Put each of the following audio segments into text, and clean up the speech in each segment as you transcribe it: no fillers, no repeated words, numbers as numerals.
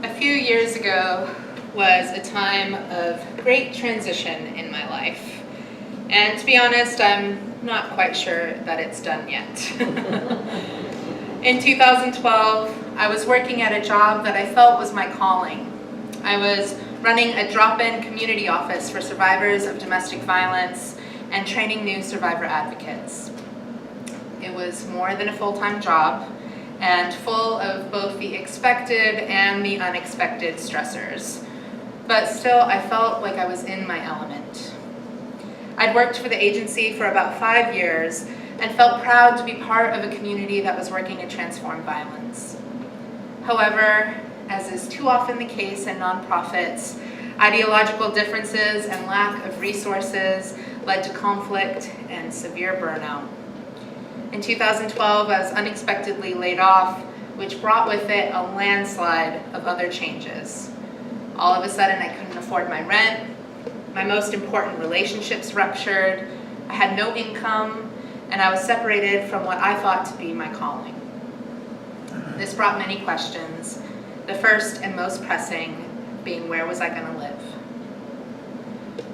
A few years ago was a time of great transition in my life. And to be honest, I'm not quite sure that it's done yet. In 2012, I was working at a job that I felt was my calling. I was running a drop-in community office for survivors of domestic violence and training new survivor advocates. It was more than a full-time job and full of both the expected and the unexpected stressors. But still, I felt like I was in my element. I'd worked for the agency for about 5 years and felt proud to be part of a community that was working to transform violence. However, as is too often the case in nonprofits, ideological differences and lack of resources led to conflict and severe burnout. In 2012, I was unexpectedly laid off, which brought with it a landslide of other changes. All of a sudden, I couldn't afford my rent, my most important relationships ruptured, I had no income, and I was separated from what I thought to be my calling. This brought many questions, the first and most pressing being, where was I going to live?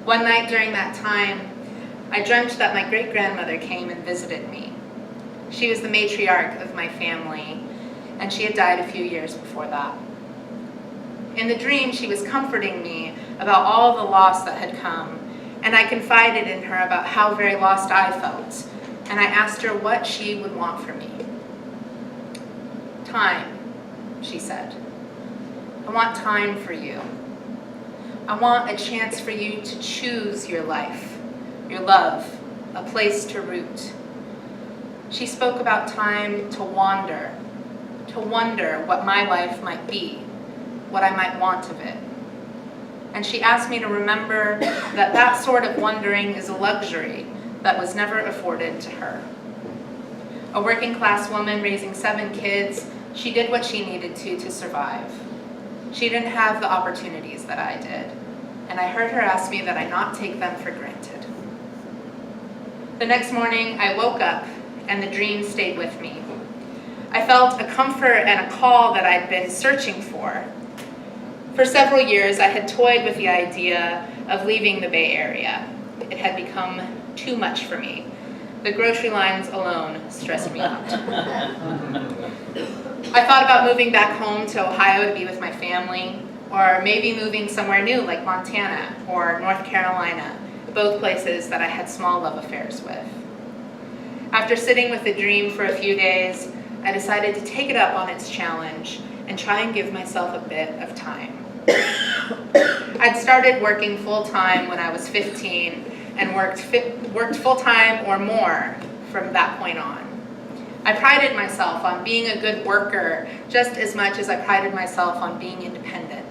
One night during that time, I dreamt that my great-grandmother came and visited me. She was the matriarch of my family, and she had died a few years before that. In the dream, she was comforting me about all the loss that had come, and I confided in her about how very lost I felt, and I asked her what she would want from me. Time, she said. I want time for you. I want a chance for you to choose your life, your love, a place to root. She spoke about time to wonder what my life might be, what I might want of it. And she asked me to remember that that sort of wondering is a luxury that was never afforded to her. A working class woman raising 7 kids, she did what she needed to survive. She didn't have the opportunities that I did, and I heard her ask me that I not take them for granted. The next morning, I woke up, and the dream stayed with me. I felt a comfort and a call that I'd been searching for. For several years, I had toyed with the idea of leaving the Bay Area. It had become too much for me. The grocery lines alone stressed me out. I thought about moving back home to Ohio to be with my family, or maybe moving somewhere new like Montana or North Carolina, both places that I had small love affairs with. After sitting with the dream for a few days, I decided to take it up on its challenge and try and give myself a bit of time. I'd started working full-time when I was 15 and worked full-time or more from that point on. I prided myself on being a good worker just as much as I prided myself on being independent.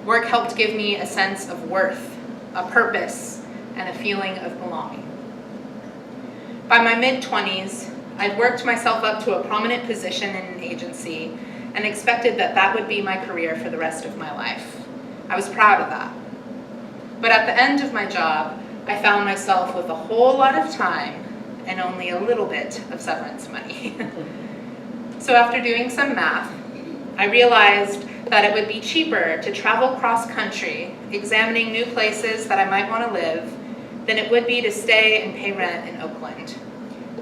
Work helped give me a sense of worth, a purpose, and a feeling of belonging. By my mid-20s, I'd worked myself up to a prominent position in an agency and expected that that would be my career for the rest of my life. I was proud of that. But at the end of my job, I found myself with a whole lot of time and only a little bit of severance money. So after doing some math, I realized that it would be cheaper to travel cross-country, examining new places that I might want to live, than it would be to stay and pay rent in Oakland,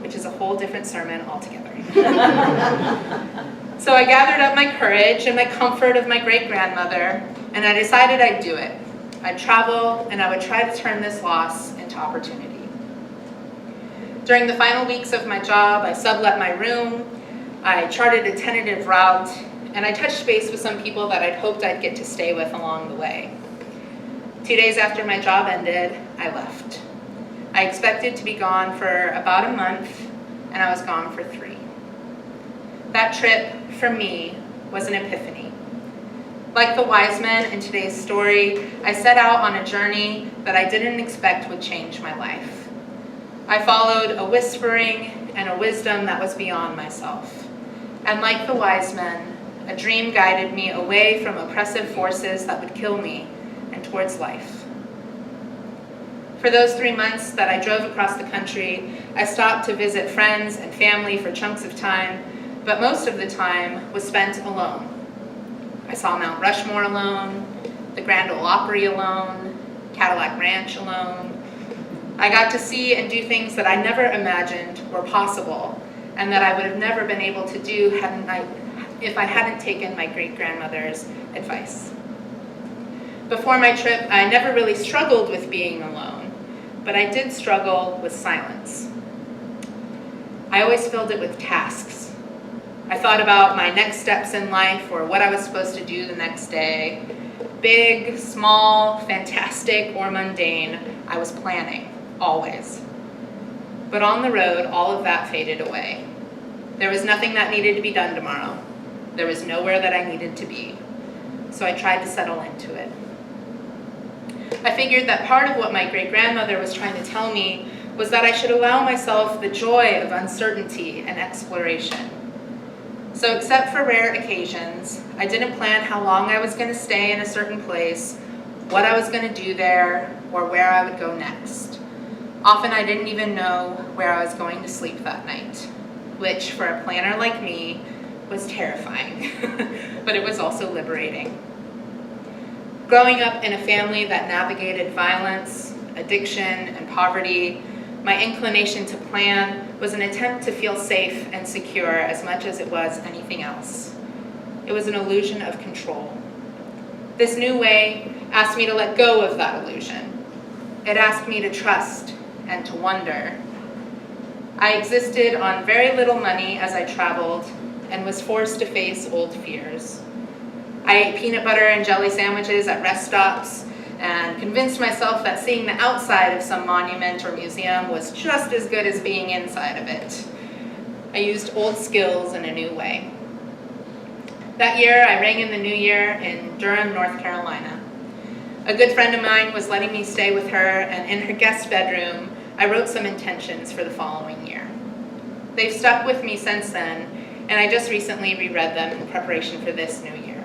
which is a whole different sermon altogether. So I gathered up my courage and my comfort of my great-grandmother, and I decided I'd do it. I'd travel, and I would try to turn this loss into opportunity. During the final weeks of my job, I sublet my room, I charted a tentative route, and I touched base with some people that I'd hoped I'd get to stay with along the way. 2 days after my job ended, I left. I expected to be gone for about a month, and I was gone for 3. That trip, for me, was an epiphany. Like the wise men in today's story, I set out on a journey that I didn't expect would change my life. I followed a whispering and a wisdom that was beyond myself. And like the wise men, a dream guided me away from oppressive forces that would kill me and towards life. For those 3 months that I drove across the country, I stopped to visit friends and family for chunks of time, but most of the time was spent alone. I saw Mount Rushmore alone, the Grand Ole Opry alone, Cadillac Ranch alone. I got to see and do things that I never imagined were possible and that I would have never been able to do if I hadn't taken my great-grandmother's advice. Before my trip, I never really struggled with being alone, but I did struggle with silence. I always filled it with tasks. I thought about my next steps in life or what I was supposed to do the next day. Big, small, fantastic, or mundane, I was planning, always. But on the road, all of that faded away. There was nothing that needed to be done tomorrow. There was nowhere that I needed to be. So I tried to settle into it. I figured that part of what my great-grandmother was trying to tell me was that I should allow myself the joy of uncertainty and exploration. So except for rare occasions, I didn't plan how long I was going to stay in a certain place, what I was going to do there, or where I would go next. Often I didn't even know where I was going to sleep that night, which for a planner like me was terrifying, but it was also liberating. Growing up in a family that navigated violence, addiction, and poverty, my inclination to plan was an attempt to feel safe and secure as much as it was anything else. It was an illusion of control. This new way asked me to let go of that illusion. It asked me to trust and to wonder. I existed on very little money as I traveled and was forced to face old fears. I ate peanut butter and jelly sandwiches at rest stops and convinced myself that seeing the outside of some monument or museum was just as good as being inside of it. I used old skills in a new way. That year, I rang in the new year in Durham, North Carolina. A good friend of mine was letting me stay with her, and in her guest bedroom, I wrote some intentions for the following year. They've stuck with me since then, and I just recently reread them in preparation for this new year.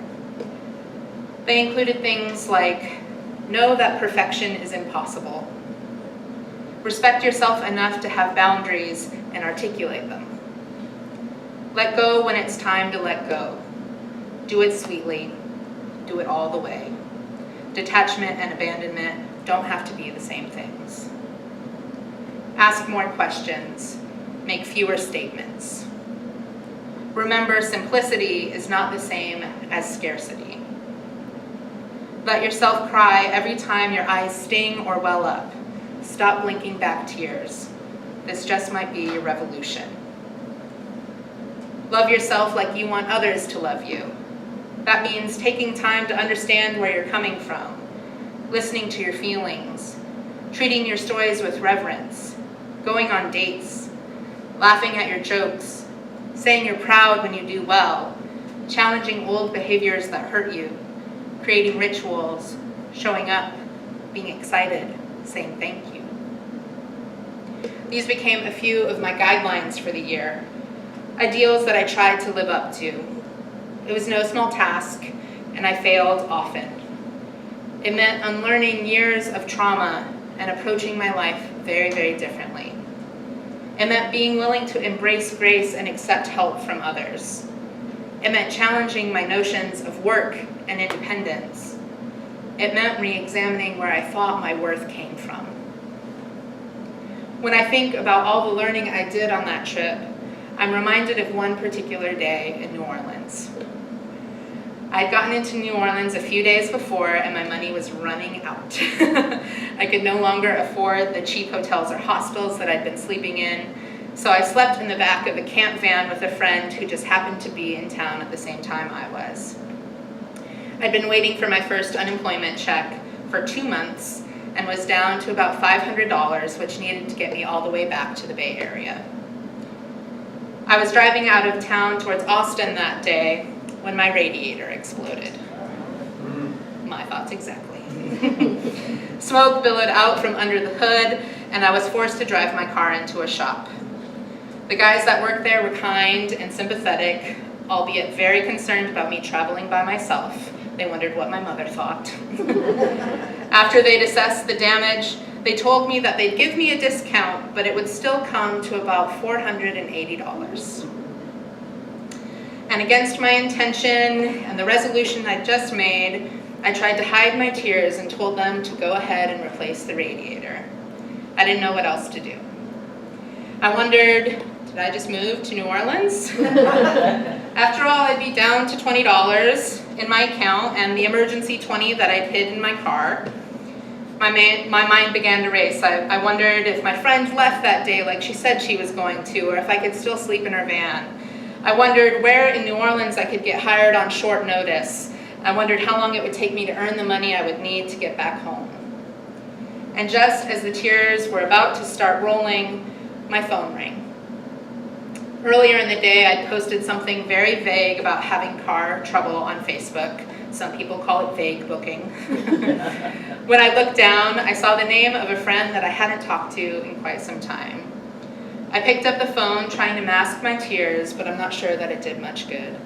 They included things like, know that perfection is impossible. Respect yourself enough to have boundaries and articulate them. Let go when it's time to let go. Do it sweetly. Do it all the way. Detachment and abandonment don't have to be the same things. Ask more questions. Make fewer statements. Remember, simplicity is not the same as scarcity. Let yourself cry every time your eyes sting or well up. Stop blinking back tears. This just might be your revolution. Love yourself like you want others to love you. That means taking time to understand where you're coming from, listening to your feelings, treating your stories with reverence, going on dates, laughing at your jokes, saying you're proud when you do well, challenging old behaviors that hurt you, creating rituals, showing up, being excited, saying thank you. These became a few of my guidelines for the year, ideals that I tried to live up to. It was no small task, and I failed often. It meant unlearning years of trauma and approaching my life very, very differently. It meant being willing to embrace grace and accept help from others. It meant challenging my notions of work and independence. It meant re-examining where I thought my worth came from. When I think about all the learning I did on that trip, I'm reminded of one particular day in New Orleans. I had gotten into New Orleans a few days before and my money was running out. I could no longer afford the cheap hotels or hostels that I'd been sleeping in, so I slept in the back of a camp van with a friend who just happened to be in town at the same time I was. I'd been waiting for my first unemployment check for 2 months and was down to about $500, which needed to get me all the way back to the Bay Area. I was driving out of town towards Austin that day when my radiator exploded. My thoughts exactly. Smoke billowed out from under the hood, and I was forced to drive my car into a shop. The guys that worked there were kind and sympathetic, albeit very concerned about me traveling by myself. They wondered what my mother thought. After they'd assessed the damage, they told me that they'd give me a discount, but it would still come to about $480. And And against my intention and the resolution I'd just made, I tried to hide my tears and told them to go ahead and replace the radiator. I didn't know what else to do. I wondered, did I just move to New Orleans? After all, I'd be down to $20 in my account and the emergency $20 that I'd hid in my car. My mind began to race. I wondered if my friend left that day like she said she was going to, or if I could still sleep in her van. I wondered where in New Orleans I could get hired on short notice. I wondered how long it would take me to earn the money I would need to get back home. And just as the tears were about to start rolling, my phone rang. Earlier in the day, I'd posted something very vague about having car trouble on Facebook. Some people call it vague booking. When I looked down, I saw the name of a friend that I hadn't talked to in quite some time. I picked up the phone trying to mask my tears, but I'm not sure that it did much good.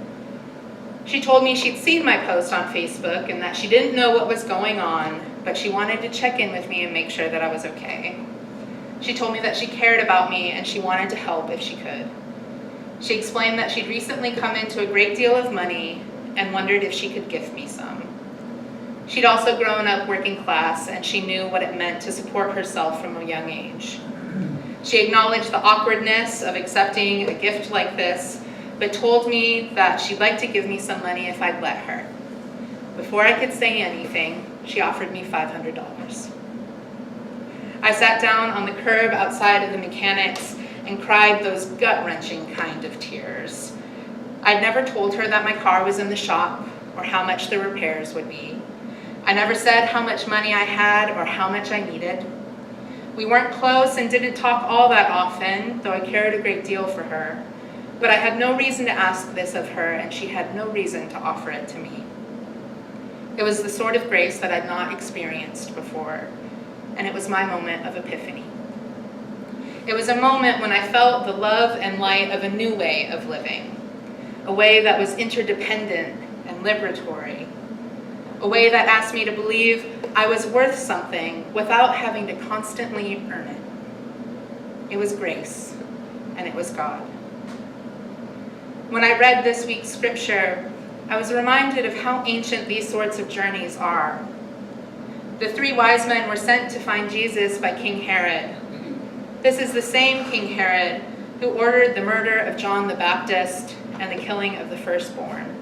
She told me she'd seen my post on Facebook and that she didn't know what was going on, but she wanted to check in with me and make sure that I was okay. She told me that she cared about me and she wanted to help if she could. She explained that she'd recently come into a great deal of money and wondered if she could gift me some. She'd also grown up working class and she knew what it meant to support herself from a young age. She acknowledged the awkwardness of accepting a gift like this, but told me that she'd like to give me some money if I'd let her. Before I could say anything, she offered me $500. I sat down on the curb outside of the mechanics and cried those gut-wrenching kind of tears. I'd never told her that my car was in the shop or how much the repairs would be. I never said how much money I had or how much I needed. We weren't close and didn't talk all that often, though I cared a great deal for her. But I had no reason to ask this of her, and she had no reason to offer it to me. It was the sort of grace that I'd not experienced before, and it was my moment of epiphany. It was a moment when I felt the love and light of a new way of living, a way that was interdependent and liberatory, a way that asked me to believe I was worth something without having to constantly earn it. It was grace, and it was God. When I read this week's scripture, I was reminded of how ancient these sorts of journeys are. The 3 wise men were sent to find Jesus by King Herod. This is the same King Herod who ordered the murder of John the Baptist and the killing of the firstborn.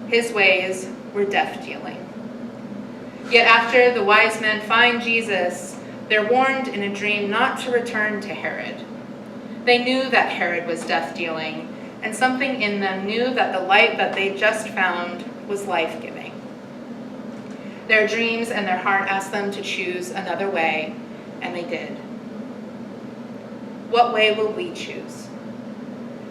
His ways were death-dealing. Yet after the wise men find Jesus, they're warned in a dream not to return to Herod. They knew that Herod was death-dealing, and something in them knew that the light that they just found was life-giving. Their dreams and their heart asked them to choose another way, and they did. What way will we choose?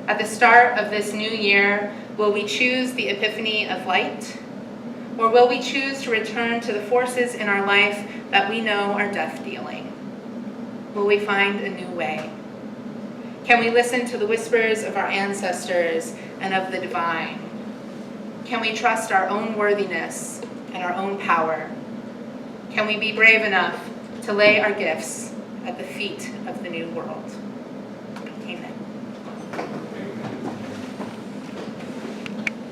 At the start of this new year, will we choose the epiphany of light? Or will we choose to return to the forces in our life that we know are death-dealing? Will we find a new way? Can we listen to the whispers of our ancestors and of the divine? Can we trust our own worthiness and our own power? Can we be brave enough to lay our gifts at the feet of the new world?